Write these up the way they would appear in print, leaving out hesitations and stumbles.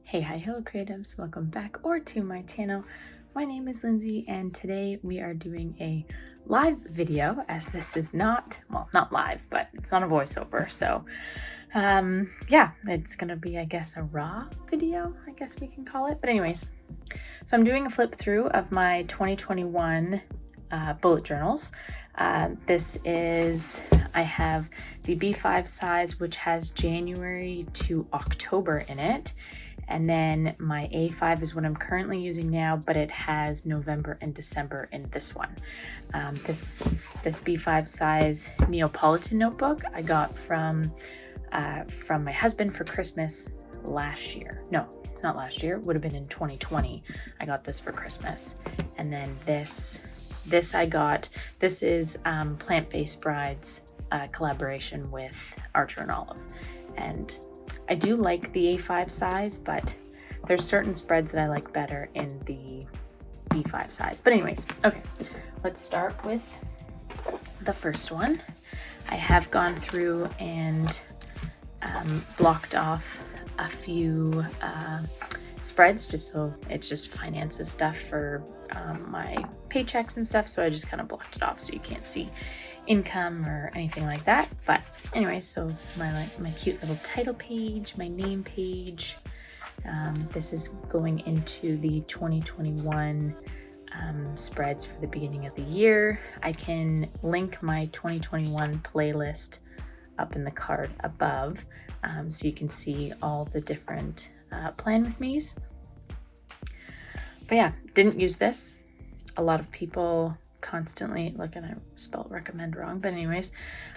Hey, hi, hello creatives, welcome back or to my channel. My name is Lindsay and today we are doing a live video, as this is not live, but it's not a voiceover. So yeah, it's gonna be, I guess, a raw video, I guess we can call it. But anyways, so I'm doing a flip through of my 2021 bullet journals. This is, I have the B5 size, which has January to October in it. And then my A5 is what I'm currently using now, but it has November and December in this one. This B5 size Neapolitan notebook I got from my husband for Christmas last year. No, not last year, would have been in 2020. I got this for Christmas. And then this I got, this is Plant-Based Brides collaboration with Archer and Olive. And I do like the A5 size, but there's certain spreads that I like better in the B5 size. But anyways, okay, let's start with the first one. I have gone through and blocked off a few spreads, just so it's just finances stuff for my paychecks and stuff. So I just kind of blocked it off so you can't see income or anything like that. But anyway, so my cute little title page, my name page. This is going into the 2021 spreads for the beginning of the year. I can link my 2021 playlist up in the card above, so you can see all the different plan with me's. But yeah, didn't use this. A lot of people constantly look, and I spelled recommend wrong, but anyways,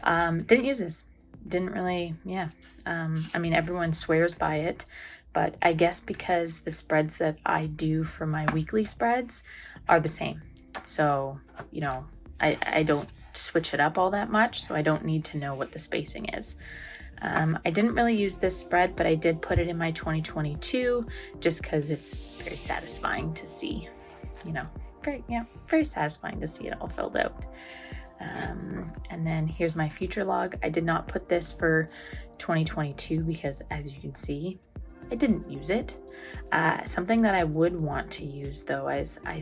didn't use this. Didn't really, yeah. I mean, everyone swears by it, but I guess because the spreads that I do for my weekly spreads are the same. So, you know, I don't switch it up all that much, so I don't need to know what the spacing is. I didn't really use this spread, but I did put it in my 2022 just because it's very satisfying to see, you know, very satisfying to see it all filled out. And then here's my future log. I did not put this for 2022 because, as you can see, I didn't use it. Something that I would want to use, though, as I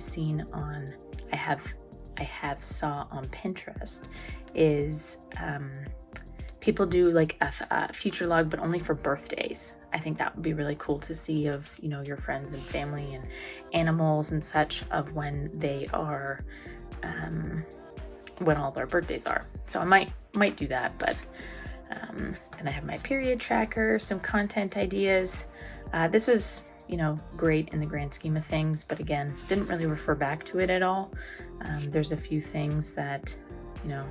have saw on Pinterest, is people do like a future log, but only for birthdays. I think that would be really cool to see of, you know, your friends and family and animals and such, of when they are, when all their birthdays are. So I might do that, but and I have my period tracker, some content ideas. This was, you know, great in the grand scheme of things, but again, didn't really refer back to it at all. There's a few things that, you know,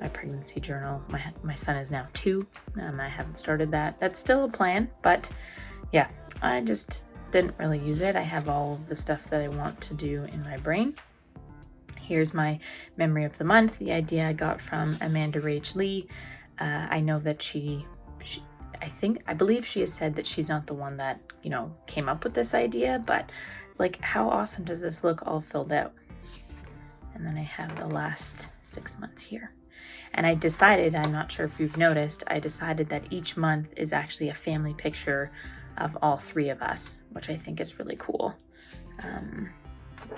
my pregnancy journal, my son is now 2, and I haven't started that. That's still a plan, but yeah, I just didn't really use it. I have all of the stuff that I want to do in my brain. Here's my memory of the month, the idea I got from Amanda Rach Lee. I know that I believe she has said that she's not the one that, you know, came up with this idea, but like, how awesome does this look all filled out? And then I have the last 6 months here. And I decided, I'm not sure if you've noticed, I decided that each month is actually a family picture of all 3 of us, which I think is really cool.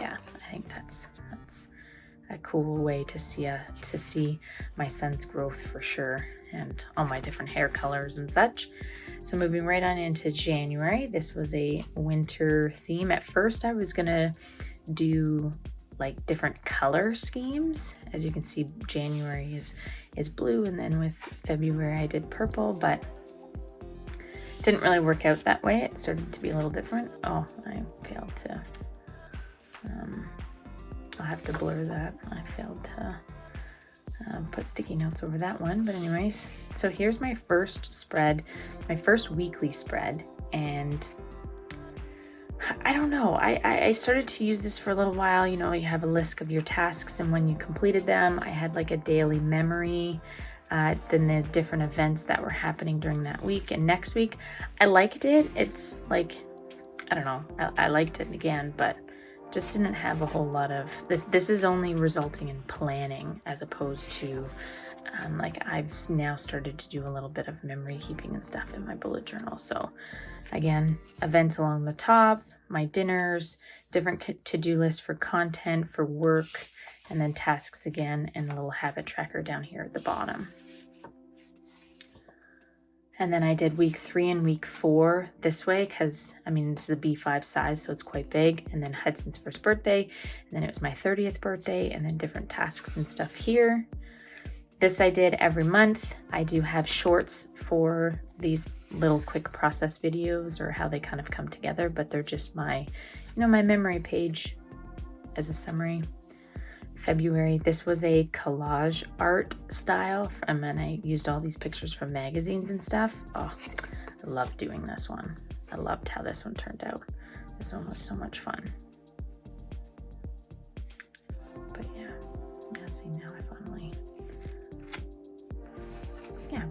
Yeah, I think that's a cool way to see my son's growth for sure, and all my different hair colors and such. So moving right on into January, this was a winter theme. At first I was gonna do like different color schemes. As you can see, January is blue, and then with February I did purple, but didn't really work out that way. It started to be a little different. Oh, I failed to I'll have to blur that. I failed to put sticky notes over that one, but anyways, so here's my first spread, my first weekly spread, and I don't know, I started to use this for a little while. You know, you have a list of your tasks and when you completed them. I had like a daily memory, then the different events that were happening during that week and next week. I liked it. It's like, I don't know, I liked it again, but just didn't have a whole lot of this. This is only resulting in planning as opposed to Like I've now started to do a little bit of memory keeping and stuff in my bullet journal. So again, events along the top, my dinners, different to-do list for content, for work, and then tasks again, and a little habit tracker down here at the bottom. And then I did week 3 and week 4 this way because, I mean, this is a B5 size, so it's quite big. And then Hudson's first birthday, and then it was my 30th birthday, and then different tasks and stuff here. This I did every month. I do have shorts for these little quick process videos or how they kind of come together, but they're just my, my memory page as a summary. February, this was a collage art style, and I used all these pictures from magazines and stuff. Oh, I loved doing this one. I loved how this one turned out. This one was so much fun. But yeah, see now I finally,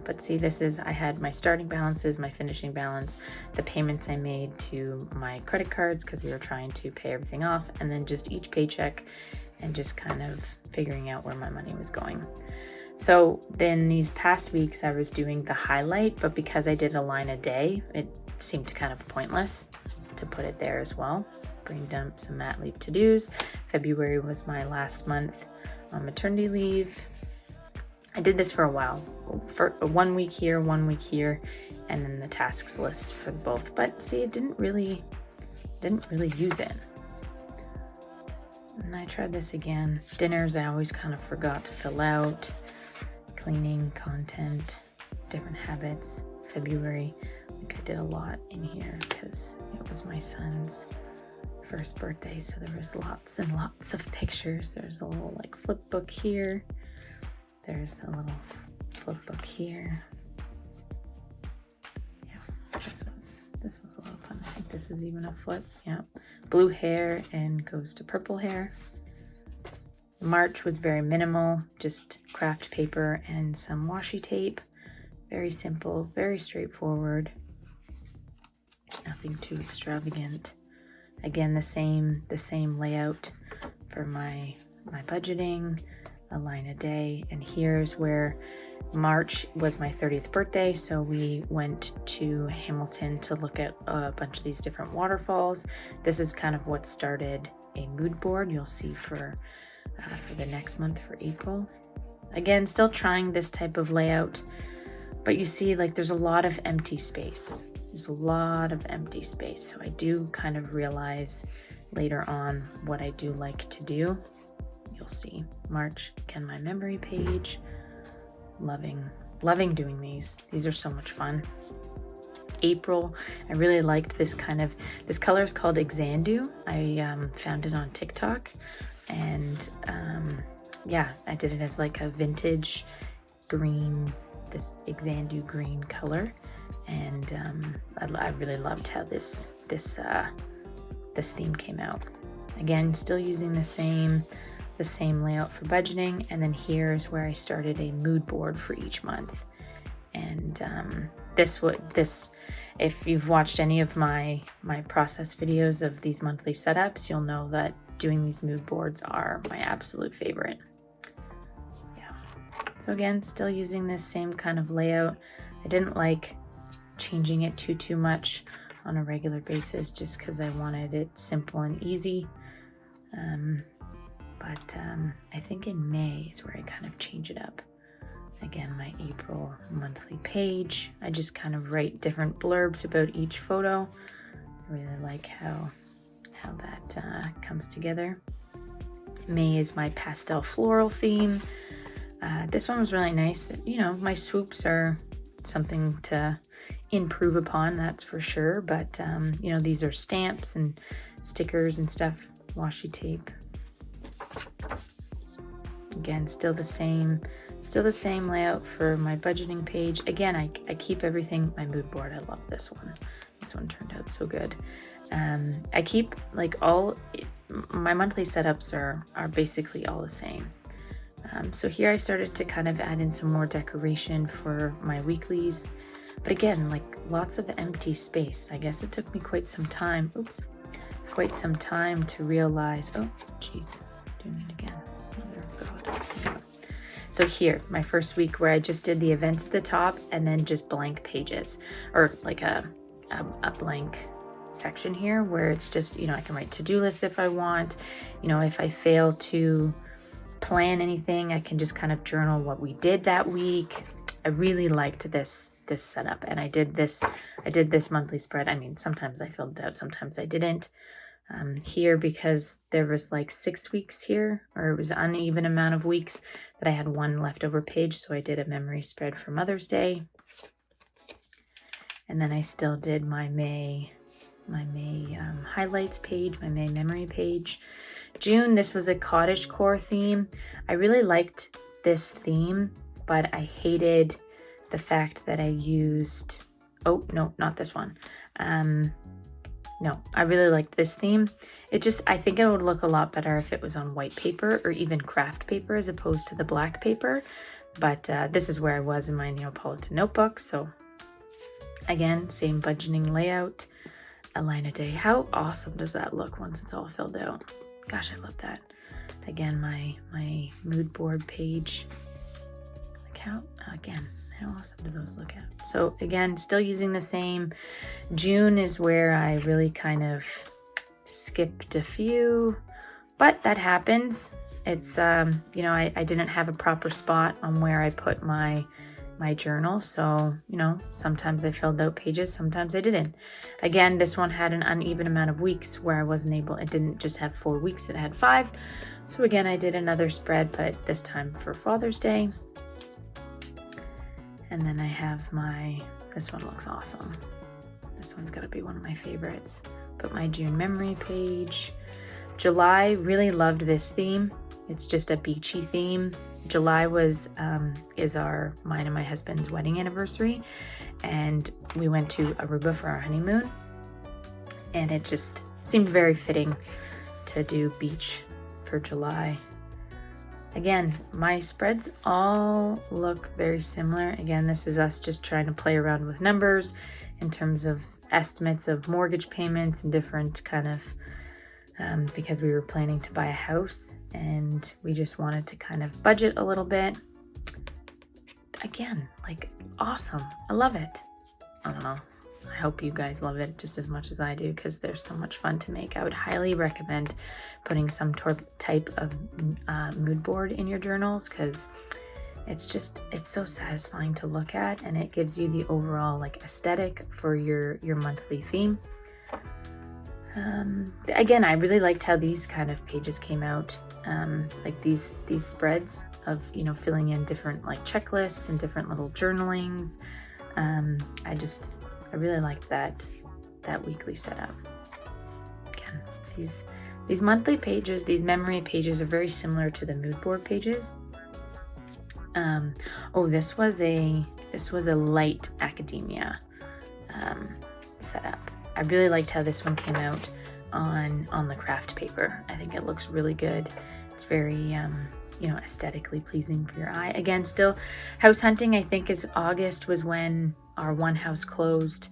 but see, this is, I had my starting balances, my finishing balance, the payments I made to my credit cards because we were trying to pay everything off, and then just each paycheck and just kind of figuring out where my money was going. So then these past weeks I was doing the highlight, but because I did a line a day, it seemed kind of pointless to put it there as well. Brain dump, some mat leave to-dos. February was my last month on maternity leave. I did this for a while, for 1 week here, 1 week here, and then the tasks list for both. But see, it didn't really use it. And I tried this again. Dinners, I always kind of forgot to fill out. Cleaning, content, different habits. February, I think I did a lot in here because it was my son's first birthday, so there was lots and lots of pictures. There's a little like flip book here. There's a little flip book here. Yeah, this was a lot of fun. I think this was even a flip. Yeah, blue hair and goes to purple hair. March was very minimal, just craft paper and some washi tape. Very simple, very straightforward. Nothing too extravagant. Again, the same layout for my budgeting. A line a day, and here's where March was my 30th birthday, so we went to Hamilton to look at a bunch of these different waterfalls. This is kind of what started a mood board you'll see for the next month, for April. Again, still trying this type of layout, but you see, like, there's a lot of empty space. There's a lot of empty space, so I do kind of realize later on what I do like to do. You'll see. March, again, my memory page. Loving doing these. These are so much fun. April, I really liked this color is called Xandu. I found it on TikTok, and yeah, I did it as like a vintage green, this Xandu green color, and I really loved how this theme came out. Again, still using the same layout for budgeting, and then here's where I started a mood board for each month. And this if you've watched any of my process videos of these monthly setups, you'll know that doing these mood boards are my absolute favorite. Yeah, so again, still using this same kind of layout. I didn't like changing it too much on a regular basis just because I wanted it simple and easy. But I think in May is where I kind of change it up. Again, my April monthly page, I just kind of write different blurbs about each photo. I really like how that comes together. May is my pastel floral theme. This one was really nice. My swoops are something to improve upon, that's for sure. But these are stamps and stickers and stuff, washi tape. Again, still the same layout for my budgeting page. Again, I keep everything, my mood board, I love this one. This one turned out so good. I keep like my monthly setups are basically all the same. So here I started to kind of add in some more decoration for my weeklies. But again, like lots of empty space. I guess it took me quite some time to realize, oh geez, doing it again. Mother of God. So here, my first week where I just did the events at the top and then just blank pages, or like a blank section here where it's just, you know, I can write to-do lists if I want. You know, if I fail to plan anything, I can just kind of journal what we did that week. I really liked this setup, and I did this monthly spread. I mean, sometimes I filled it out, sometimes I didn't. Here, because there was like 6 weeks here, or it was an uneven amount of weeks, that I had one leftover page, so I did a memory spread for Mother's Day. And then I still did my May highlights page, my May memory page. June, this was a cottagecore theme. I really liked this theme, but I hated the fact that I used, oh no, not this one. No, I really liked this theme. I think it would look a lot better if it was on white paper or even craft paper as opposed to the black paper. But this is where I was in my Neapolitan notebook. So again, same budgeting layout, a line a day. How awesome does that look once it's all filled out? Gosh, I love that. Again, my mood board page. Like how awesome do those look at? So again, still using the same. June is where I really kind of skipped a few, but that happens. It's you know, I didn't have a proper spot on where I put my journal, so you know, sometimes I filled out pages, sometimes I didn't. Again, this one had an uneven amount of weeks where I wasn't able, it didn't just have 4 weeks, it had 5. So again, I did another spread, but this time for Father's Day. And then I have this one looks awesome. This one's gotta be one of my favorites. Put my June memory page. July, really loved this theme. It's just a beachy theme. July is mine and my husband's wedding anniversary, and we went to Aruba for our honeymoon, and it just seemed very fitting to do beach for July. Again, my spreads all look very similar. Again, this is us just trying to play around with numbers in terms of estimates of mortgage payments and different kind of, because we were planning to buy a house and we just wanted to kind of budget a little bit. Again, like awesome. I love it. I don't know. I hope you guys love it just as much as I do, because they're so much fun to make. I would highly recommend putting some type of mood board in your journals, because it's so satisfying to look at, and it gives you the overall like aesthetic for your monthly theme. Again, I really liked how these kind of pages came out, like these spreads of, you know, filling in different like checklists and different little journalings. I really liked that weekly setup. Again, these monthly pages, these memory pages are very similar to the mood board pages. Oh, this was a light academia setup. I really liked how this one came out on the craft paper. I think it looks really good. It's very you know, aesthetically pleasing for your eye. Again, still house hunting. I think is August was when our one house closed,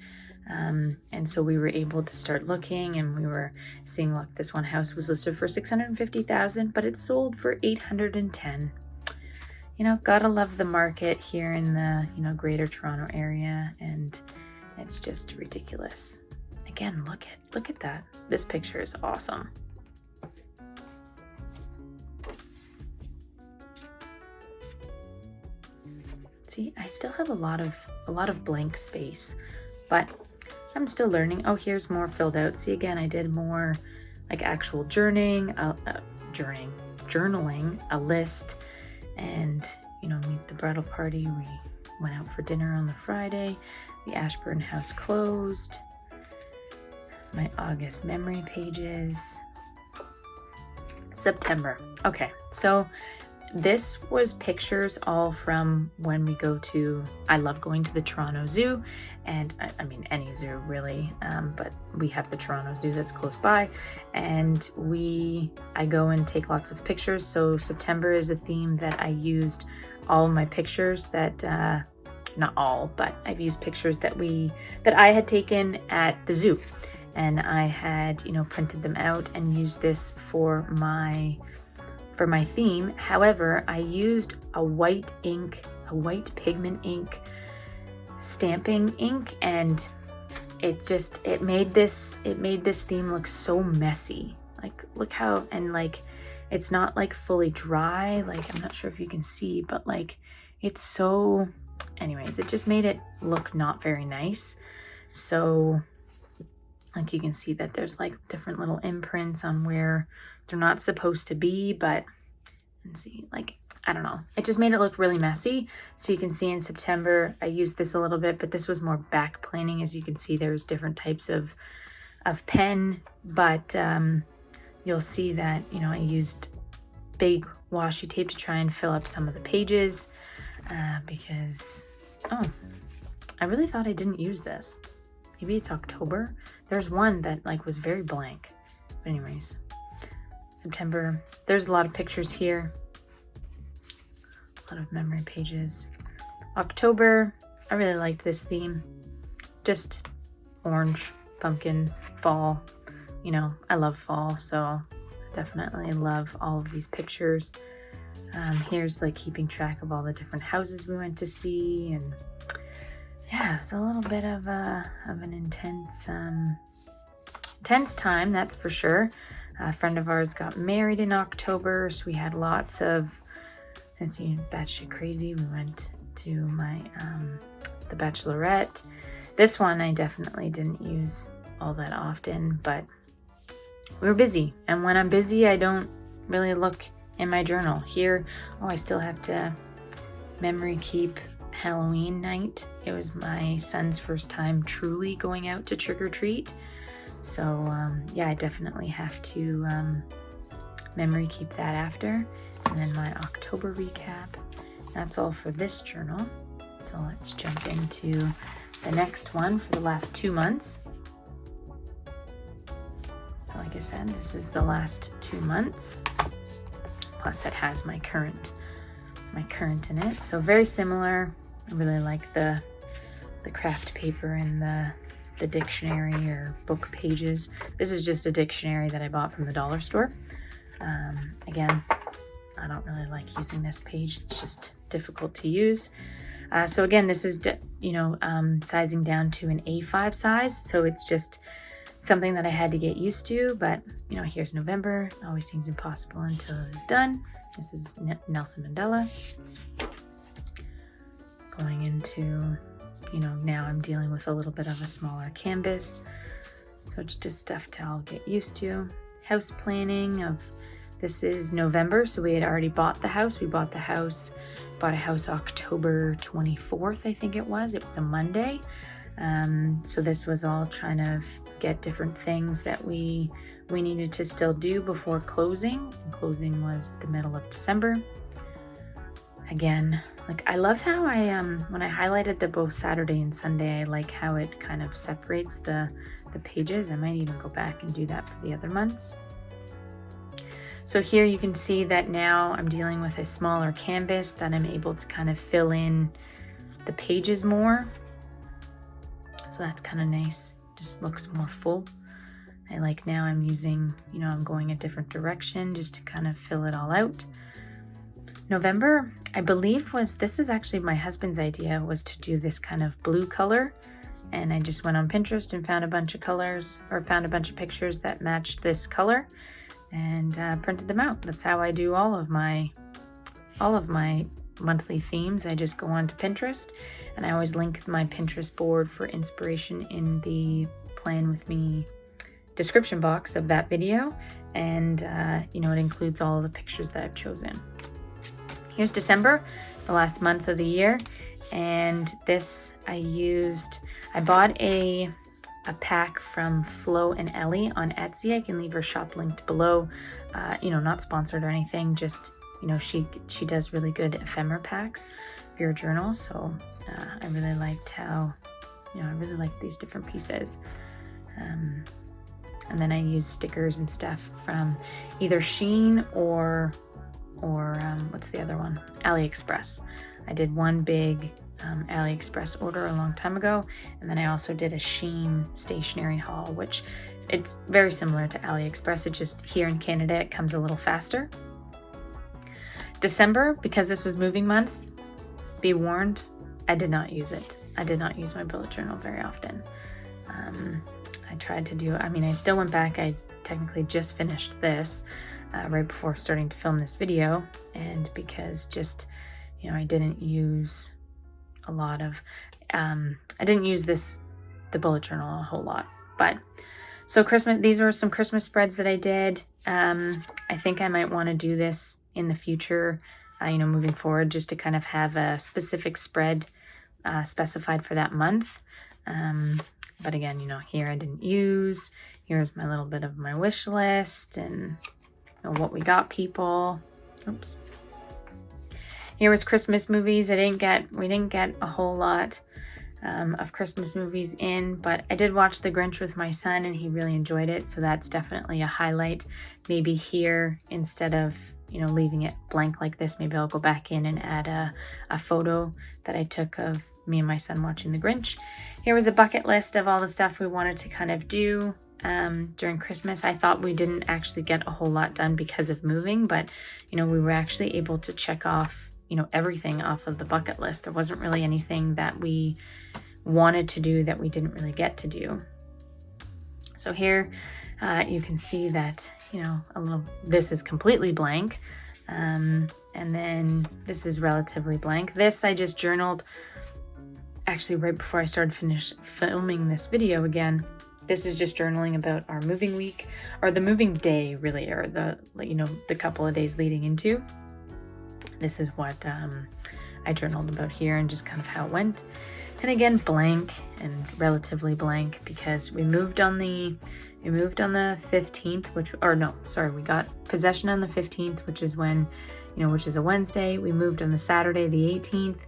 and so we were able to start looking, and we were seeing, look, this one house was listed for $650,000, but it sold for $810,000. You know, gotta love the market here in the, you know, Greater Toronto area, and it's just ridiculous. Again, look at that. This picture is awesome. See, I still have a lot of blank space, but I'm still learning. Oh, here's more filled out. See, again, I did more like actual journaling, a list, and, you know, meet the bridal party. We went out for dinner on the Friday. The Ashburn house closed. My August memory pages. September. Okay, so this was pictures all from when we go to, I love going to the Toronto Zoo, and I mean any zoo really, but we have the Toronto Zoo that's close by, and I go and take lots of pictures. So September is a theme that I used all of my pictures that, not all, but I've used pictures that I had taken at the zoo, and I had, you know, printed them out and used this for for my theme. However, I used a white pigment ink, stamping ink, and it made this theme look so messy. Like, look how, and like, it's not like fully dry. Like, I'm not sure if you can see, but like, it's so, anyways, it just made it look not very nice. So like, you can see that there's like different little imprints on where they're not supposed to be, but let's see, like, I don't know. It just made it look really messy. So you can see in September, I used this a little bit, but this was more back planing. As you can see, there's different types of pen, but you'll see that, you know, I used big washi tape to try and fill up some of the pages because, oh, I really thought I didn't use this. Maybe it's October. There's one that like was very blank. But anyways, September, there's a lot of pictures here. A lot of memory pages. October, I really liked this theme. Just orange, pumpkins, fall. You know, I love fall, so definitely love all of these pictures. Here's like keeping track of all the different houses we went to see, and yeah, it's a little bit of an intense time, that's for sure. A friend of ours got married in October, so we had lots of, as you know, batshit crazy. We went to my the bachelorette. This one I definitely didn't use all that often, but we were busy, and when I'm busy, I don't really look in my journal. Here, oh, I still have to memory keep Halloween night. It was my son's first time truly going out to trick-or-treat. So yeah, I definitely have to memory keep that after. And then my October recap. That's all for this journal. So let's jump into the next one for the last 2 months. So like I said, this is the last 2 months. Plus it has my current in it. So very similar. I really like the craft paper and the dictionary or book pages. This is just a dictionary that I bought from the dollar store. Again, I don't really like using this page. It's just difficult to use. So again, this is, sizing down to an A5 size. So it's just something that I had to get used to, but you know, here's November. Always seems impossible until it is done. This is Nelson Mandela. Going into, you know, now I'm dealing with a little bit of a smaller canvas. So it's just stuff to all get used to. House planning of, this is November, so we had already bought the house. We bought a house October 24th, I think it was. It was a Monday. So this was all trying to get different things that we needed to still do before closing. And closing was the middle of December. Again, like, I love how I when I highlighted the both Saturday and Sunday, I like how it kind of separates the pages. I might even go back and do that for the other months. So here you can see that now I'm dealing with a smaller canvas, that I'm able to kind of fill in the pages more. So that's kind of nice, just looks more full. I like now I'm using, you know, I'm going a different direction just to kind of fill it all out. November, I believe this is actually my husband's idea, was to do this kind of blue color. And I just went on Pinterest and found a bunch of colors, or found a bunch of pictures that matched this color, and printed them out. That's how I do all of my monthly themes. I just go on to Pinterest, and I always link my Pinterest board for inspiration in the Plan With Me description box of that video. And you know, it includes all of the pictures that I've chosen. Here's December, the last month of the year, and this I bought a pack from Flo and Ellie on Etsy. I can leave her shop linked below. You know, not sponsored or anything, just, you know, she does really good ephemera packs for your journal. So I really liked how, you know, I really like these different pieces. And then I use stickers and stuff from either Shein or what's the other one? AliExpress. I did one big AliExpress order a long time ago, and then I also did a Shein stationery haul, which it's very similar to AliExpress. It just, here in Canada, it comes a little faster. December, because this was moving month, be warned, I did not use it. I did not use my bullet journal very often. I tried to do, I mean, I still went back. I technically just finished this right before starting to film this video. And because just, you know, I didn't use a lot of, I didn't use the bullet journal a whole lot. But so Christmas, these were some Christmas spreads that I did. I think I might want to do this in the future, you know, moving forward, just to kind of have a specific spread specified for that month. But again, you know, here I didn't use. Here's my little bit of my wish list and, you know, what we got people. Oops. Here was Christmas movies. We didn't get a whole lot of Christmas movies in, but I did watch The Grinch with my son and he really enjoyed it. So that's definitely a highlight. Maybe here, instead of, you know, leaving it blank like this, maybe I'll go back in and add a photo that I took of me and my son watching The Grinch. Here was a bucket list of all the stuff we wanted to kind of do during Christmas. I thought we didn't actually get a whole lot done because of moving, but, you know, we were actually able to check off, you know, everything off of the bucket list. There wasn't really anything that we wanted to do that we didn't really get to do. So here you can see that, you know, this is completely blank. And then this is relatively blank. This I just journaled actually right before I started filming this video again. This is just journaling about our moving week, or the moving day really, or the, you know, the couple of days leading into. This is what I journaled about here and just kind of how it went. And again, blank and relatively blank because we moved on the 15th, we got possession on the 15th, which is when, you know, which is a Wednesday. We moved on the Saturday, the 18th.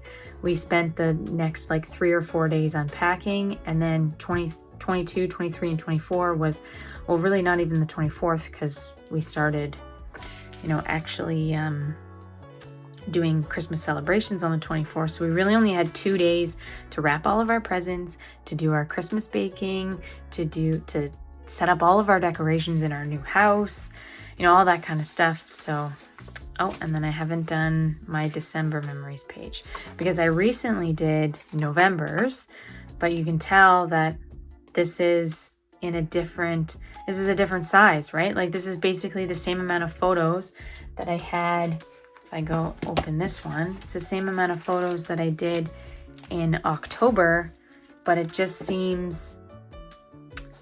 We spent the next like 3 or 4 days unpacking, and then 22, 23, and 24 was, well, really not even the 24th because we started, you know, actually doing Christmas celebrations on the 24th. So we really only had 2 days to wrap all of our presents, to do our Christmas baking, to set up all of our decorations in our new house, you know, all that kind of stuff. So, oh, and then I haven't done my December memories page because I recently did November's, but you can tell that this is a different size, right? Like this is basically the same amount of photos that I had. If I go open this one, it's the same amount of photos that I did in October, but it just seems,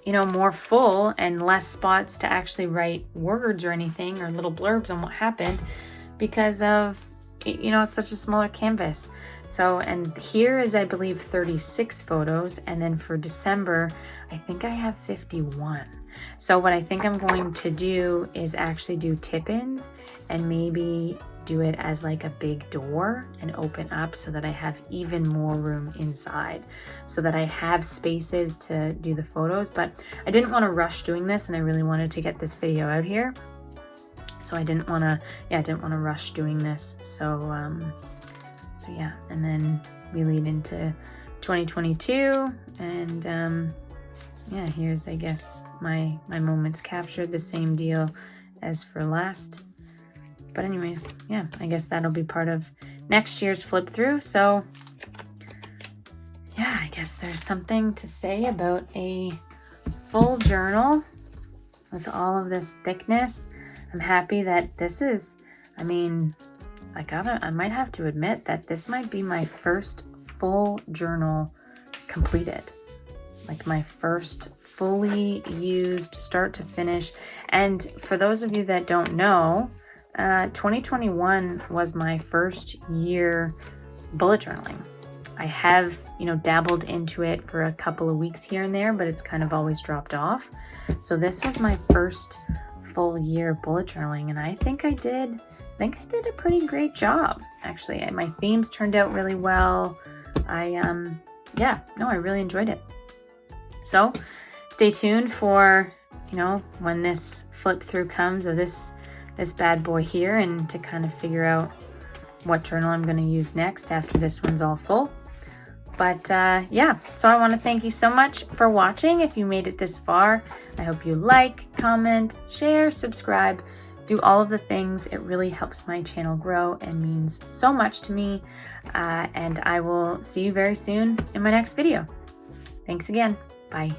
you know, more full and less spots to actually write words or anything or little blurbs on what happened because of, you know, it's such a smaller canvas. So, and here is, I believe, 36 photos. And then for December, I think I have 51. So what I think I'm going to do is actually do tip-ins and maybe do it as like a big door and open up so that I have even more room inside, so that I have spaces to do the photos. But I didn't want to rush doing this, and I really wanted to get this video out here. So I didn't want to rush doing this. So yeah, and then we lead into 2022, and yeah, here's, I guess, my moments captured, the same deal as for last. But anyways, yeah, I guess that'll be part of next year's flip through. So yeah, I guess there's something to say about a full journal with all of this thickness. I'm happy that this is, I mean, I might have to admit that this might be my first full journal completed. Like my first fully used start to finish. And for those of you that don't know, 2021 was my first year bullet journaling. I have, you know, dabbled into it for a couple of weeks here and there, but it's kind of always dropped off. So this was my first full year bullet journaling, and I think I did a pretty great job, actually. My themes turned out really well. I really enjoyed it. So stay tuned for, you know, when this flip through comes, or this bad boy here, and to kind of figure out what journal I'm going to use next after this one's all full. But yeah, so I want to thank you so much for watching. If you made it this far, I hope you like, comment, share, subscribe, do all of the things. It really helps my channel grow and means so much to me. And I will see you very soon in my next video. Thanks again. Bye.